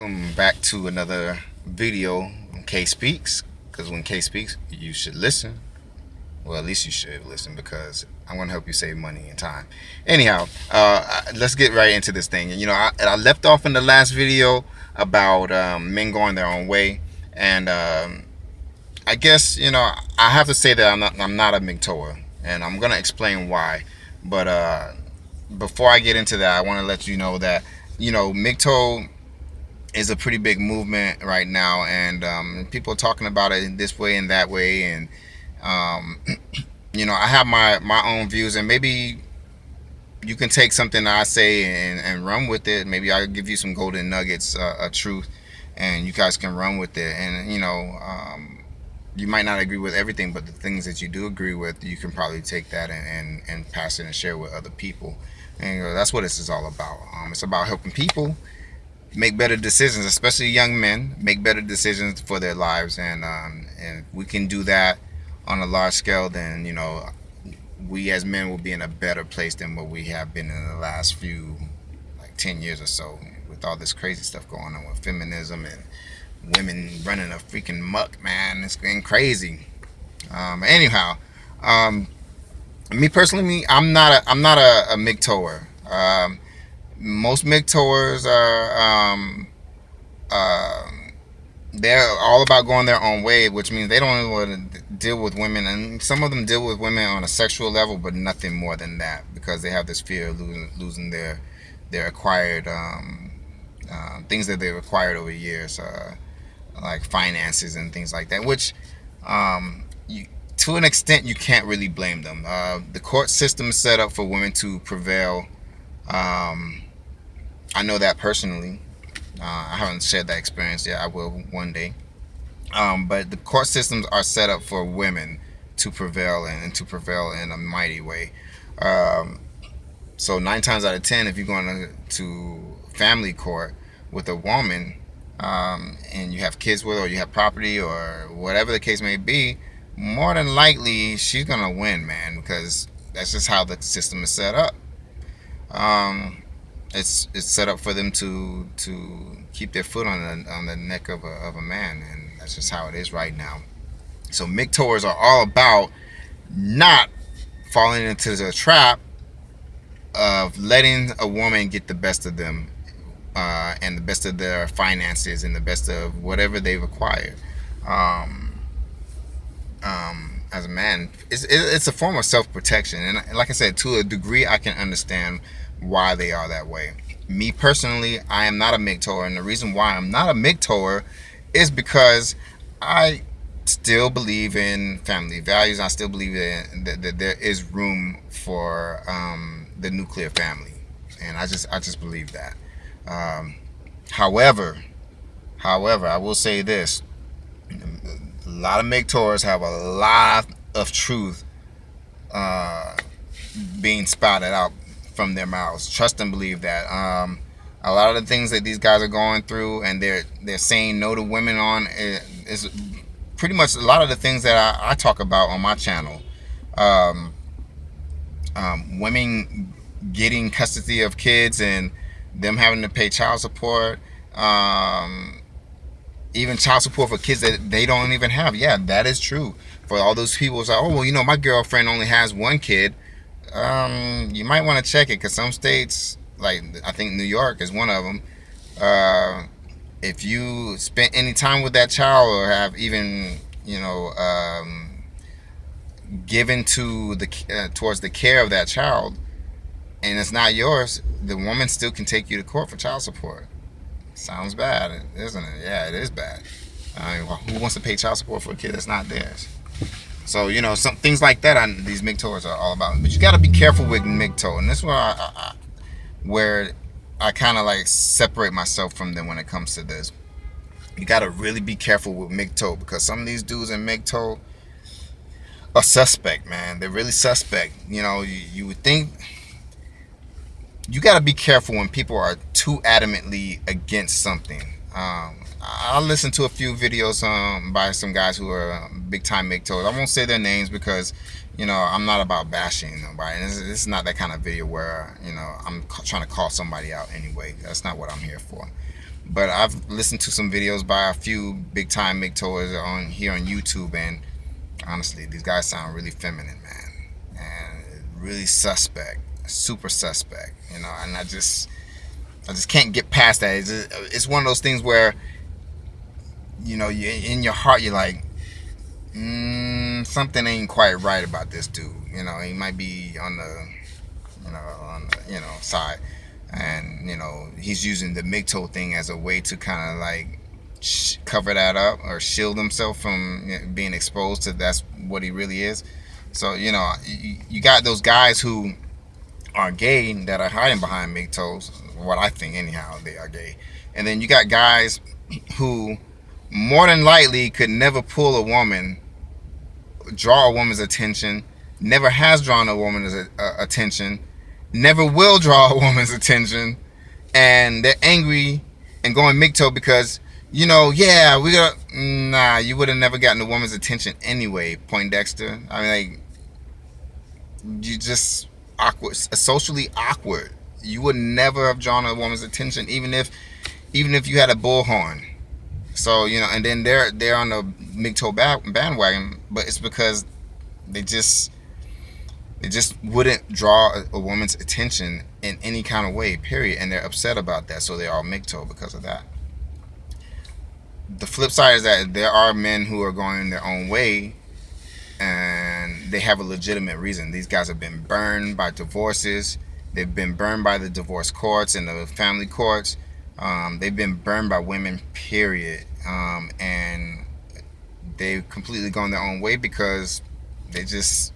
Welcome back to another video on K Speaks. Because when K speaks, you should listen. Well, at least you should listen because I'm going to help you save money and time. Anyhow, let's get right into this thing. I left off in the last video about men going their own way, and I guess I have to say that I'm not a MGTOWer, and I'm going to explain why. But before I get into that, I want to let you know that MGTOW is a pretty big movement right now, and people are talking about it in this way and that way, and um, I have my own views, and maybe you can take something that I say and run with it. Maybe I'll give you some golden nuggets of truth, and you guys can run with it. And you might not agree with everything, but the things that you do agree with, you can probably take that and pass it and share with other people. And that's what this is all about. It's about helping people make better decisions, especially young men make better decisions for their lives, and we can do that on a large scale. Then we as men will be in a better place than what we have been in the last few, like 10 years or so, with all this crazy stuff going on with feminism and women running a freaking muck, man. It's getting crazy. Anyhow, me personally, I'm not a MGTOWer. Most MGTOWers are they're all about going their own way, which means they don't want to deal with women, and some of them deal with women on a sexual level, but nothing more than that, because they have this fear of losing their acquired things that they've acquired over years, like finances and things like that. Which, to an extent, you can't really blame them. The court system is set up for women to prevail. I know that personally. I haven't shared that experience yet. I will one day. But the court systems are set up for women to prevail, and to prevail in a mighty way. So 9 times out of 10, if you're going to family court with a woman, and you have kids with her, or you have property, or whatever the case may be, more than likely she's gonna win, man, because that's just how the system is set up. Um, it's set up for them to keep their foot on the neck of a man, and that's just how it is right now. So MGTOWers are all about not falling into the trap of letting a woman get the best of them, and the best of their finances, and the best of whatever they've acquired. Um, as a man, it's a form of self-protection, and like I said, to a degree I can understand why they are that way. Me personally, I am not a MGTOWer, and the reason why I'm not a MGTOWer is because I still believe in family values. I still believe that there is room for the nuclear family, and I just believe that. Um, however, I will say this: a lot of MGTOWers have a lot of truth uh, being spouted out from their mouths. Trust and believe that. A lot of the things that these guys are going through, and they're saying no to women on, is pretty much a lot of the things that I talk about on my channel. Um, Women getting custody of kids, and them having to pay child support. Even child support for kids that they don't even have. Yeah, that is true. For all those people who say, oh, well, my girlfriend only has one kid. You might want to check it, because some states, like I think New York is one of them, if you spent any time with that child, or have even given to the towards the care of that child, and it's not yours, the woman still can take you to court for child support. Sounds bad, isn't it? Yeah, it is bad. Who wants to pay child support for a kid that's not theirs? So some things like that. These MGTOWers are all about. But you got to be careful with MGTOW, and this is where I kind of like separate myself from them when it comes to this. You got to really be careful with MGTOW, because some of these dudes in MGTOW are suspect, man. They're really suspect. You would think. You got to be careful when people are too adamantly against something. I listened to a few videos by some guys who are big time MGTOWs. I won't say their names, because I'm not about bashing nobody. This is not that kind of video where I'm trying to call somebody out anyway. That's not what I'm here for. but I've listened to some videos by a few big time MGTOWers on here on YouTube, and honestly, these guys sound really feminine, man, and really suspect, super suspect, you know. And I just can't get past that. It's one of those things where, you know, you in your heart you're like, something ain't quite right about this dude. You know, he might be on the, side, and you know, he's using the MGTOW thing as a way to kind of like cover that up or shield himself from being exposed to that's what he really is. So you know, you got those guys who are gay that are hiding behind MGTOWs. What I think, anyhow, they are gay. And then you got guys who more than likely could never pull a woman, draw a woman's attention, never has drawn a woman's attention, never will draw a woman's attention, and they're angry and going MGTOW because, you know, yeah, you would have never gotten a woman's attention anyway, Poindexter. I mean, like, you just awkward, socially awkward. You would never have drawn a woman's attention, even if you had a bullhorn. So you know, and then they're on the MGTOW bandwagon, but it's because they just wouldn't draw a woman's attention in any kind of way, period, and they're upset about that, so they're all MGTOW because of that. The flip side is that there are men who are going their own way, and they have a legitimate reason. These guys have been burned by divorces. They've been burned by the divorce courts and the family courts. They've been burned by women, period. And they've completely gone their own way because they just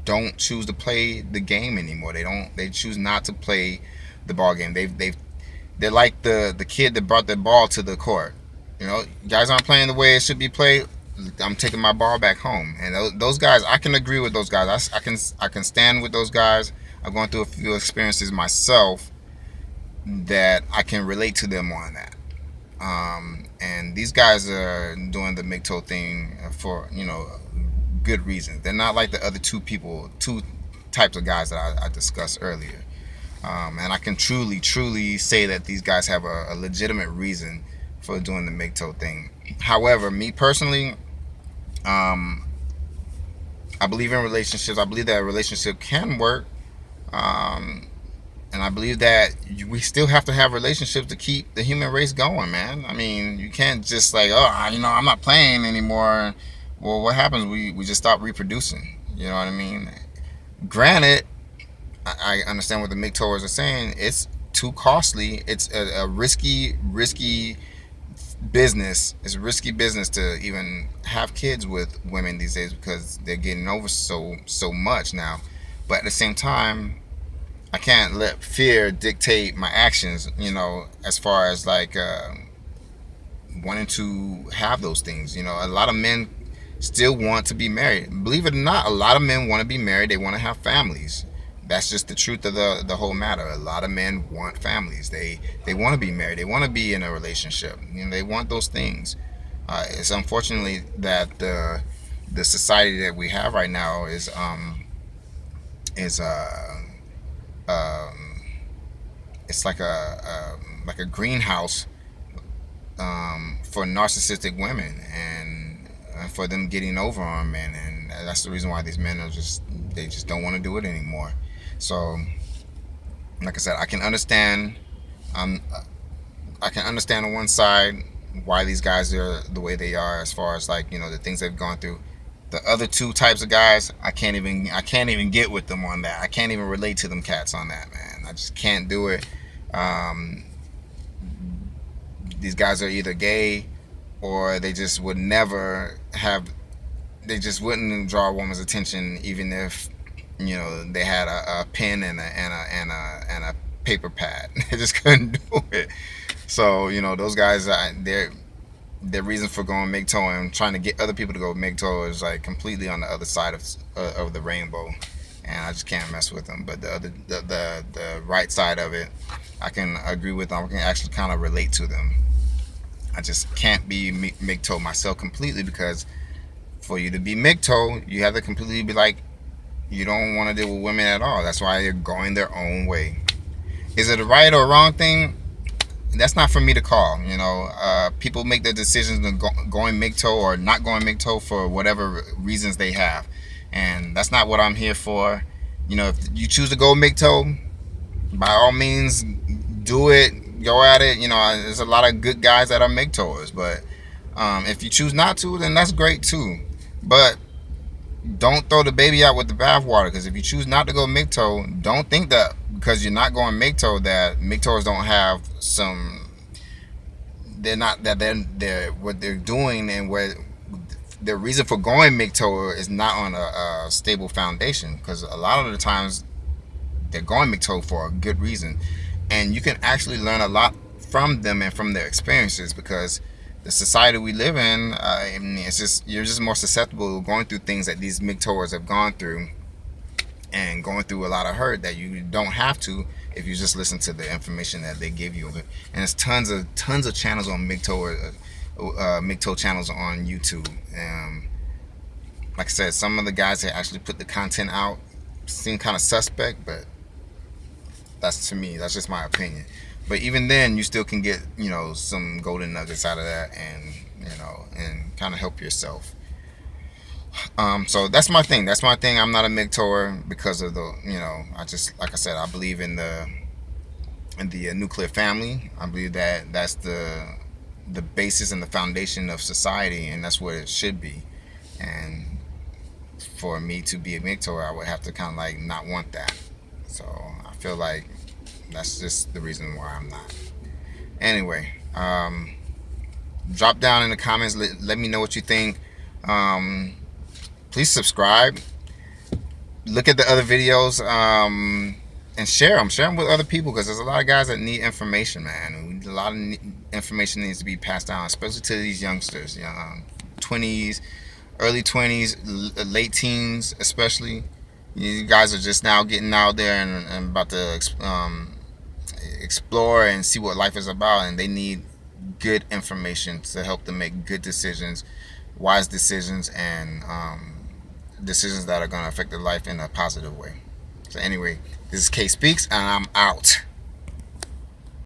don't choose to play the game anymore. They choose not to play the ball game. They're like the kid that brought the ball to the court. You know, guys aren't playing the way it should be played. I'm taking my ball back home. And those guys, I can agree with those guys. I can stand with those guys. I've gone through a few experiences myself that I can relate to them on that. And these guys are doing the MGTOW thing for, you know, good reasons. They're not like the other two types of guys that I discussed earlier. And I can truly say that these guys have a legitimate reason for doing the MGTOW thing. However, me personally, I believe in relationships. I believe that a relationship can work. And I believe that we still have to have relationships to keep the human race going, man. I mean, you can't just like, oh, you know, I'm not playing anymore. Well, what happens? We just stop reproducing. You know what I mean? Granted, I understand what the MGTOWers are saying. It's too costly. It's a risky business. It's a risky business to even have kids with women these days because they're getting over so much now. But at the same time, I can't let fear dictate my actions, you know, as far as like wanting to have those things. You know, a lot of men still want to be married. Believe it or not, a lot of men want to be married. They want to have families. That's just the truth of the whole matter. A lot of men want families. They want to be married. They want to be in a relationship. You know, they want those things. It's unfortunately that the society that we have right now is it's like a greenhouse for narcissistic women and for them getting over on men, and that's the reason why these men are just don't want to do it anymore. So, like I said, I can understand. I can understand on one side why these guys are the way they are, as far as like, you know, the things they've gone through. The other two types of guys, I can't even get with them on that. I can't even relate to them cats on that, man. I just can't do it. These guys are either gay or they just would never have. They just wouldn't draw a woman's attention, even if, you know, they had a pen and a paper pad. They just couldn't do it. So, you know, those guys, their reason for going MGTOW and trying to get other people to go MGTOW is like completely on the other side of the rainbow, and I just can't mess with them. But the right side of it, I can agree with them. I can actually kind of relate to them. I just can't be MGTOW myself completely, because for you to be MGTOW, you have to completely be like, you don't want to deal with women at all. That's why they're going their own way. Is it a right or wrong thing? that's not for me to call. People make their decisions of going MGTOW or not going MGTOW for whatever reasons they have, and that's not what I'm here for. If you choose to go MGTOW, by all means, do it. Go at it. There's a lot of good guys that are MGTOWers, but if you choose not to, then that's great too. But don't throw the baby out with the bathwater, because if you choose not to go MGTOW, don't think that because you're not going MGTOW that MGTOWers don't have some. They're not that they're what they're doing, and where the reason for going MGTOW is not on a stable foundation, because a lot of the times they're going MGTOW for a good reason, and you can actually learn a lot from them and from their experiences, because the society we live in, it's just, you're just more susceptible to going through things that these MGTOWers have gone through, and going through a lot of hurt that you don't have to if you just listen to the information that they give you. And there's tons of channels on MGTOW channels on YouTube. Like I said, some of the guys that actually put the content out seem kind of suspect, but that's, to me, that's just my opinion. But even then, you still can get, some golden nuggets out of that, and and kind of help yourself. So that's my thing. I'm not a MGTOWer because of the, I just, like I said, I believe in the nuclear family. I believe that that's the basis and the foundation of society, and that's what it should be. And for me to be a MGTOWer, I would have to kind of like not want that. So I feel like that's just the reason why I'm not. Anyway, drop down in the comments. Let me know what you think. Please subscribe. Look at the other videos, and share them. Share them with other people, because there's a lot of guys that need information, man. A lot of information needs to be passed down, especially to these youngsters, 20s, early 20s, late teens, especially. You guys are just now getting out there and about to explore and see what life is about, and they need good information to help them make good decisions, wise decisions, and decisions that are going to affect their life in a positive way. So anyway, this is K Speaks, and I'm out.